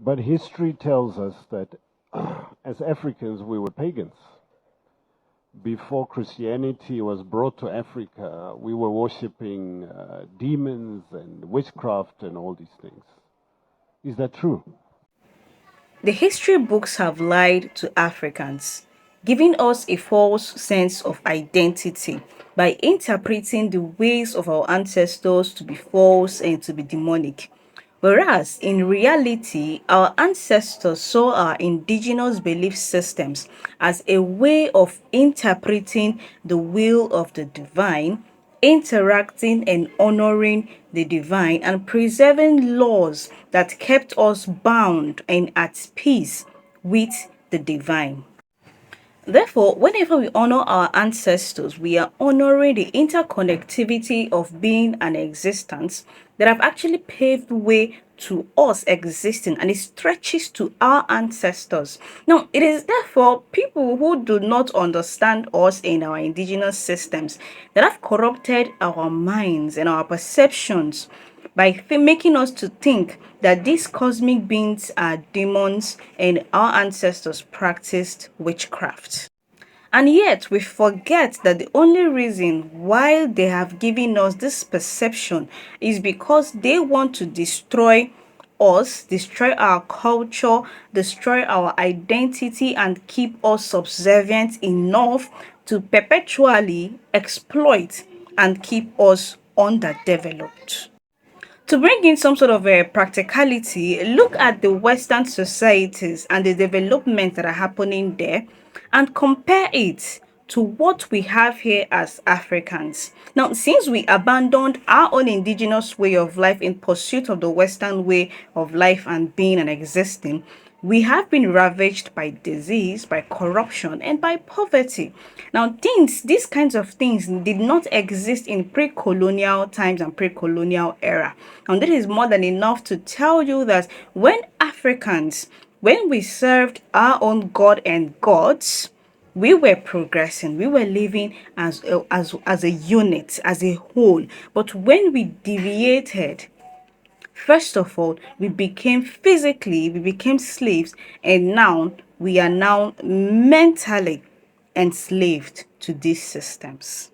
But history tells us that as Africans, we were pagans. Before Christianity was brought to Africa, we were worshipping demons and witchcraft and all these things. Is that true? The history books have lied to Africans, giving us a false sense of identity by interpreting the ways of our ancestors to be false and to be demonic. Whereas in reality, our ancestors saw our indigenous belief systems as a way of interpreting the will of the divine, interacting and honoring the divine, and preserving laws that kept us bound and at peace with the divine. Therefore, whenever we honor our ancestors, we are honoring the interconnectivity of being and existence that have actually paved way to us existing, and it stretches to our ancestors. Now, it is therefore people who do not understand us in our indigenous systems that have corrupted our minds and our perceptions by making us to think that these cosmic beings are demons and our ancestors practiced witchcraft. And yet, we forget that the only reason why they have given us this perception is because they want to destroy us, destroy our culture, destroy our identity, and keep us subservient enough to perpetually exploit and keep us underdeveloped. To bring in some sort of a practicality, look at the Western societies and the developments that are happening there and compare it to what we have here as Africans. Now, since we abandoned our own indigenous way of life in pursuit of the Western way of life and being and existing, we have been ravaged by disease, by corruption, and by poverty. Now, these kinds of things did not exist in pre-colonial times and pre-colonial era. And this is more than enough to tell you that when we served our own God and gods, we were progressing, we were living as a unit, as a whole. But when we deviated, first of all, we became slaves, and now we are now mentally enslaved to these systems.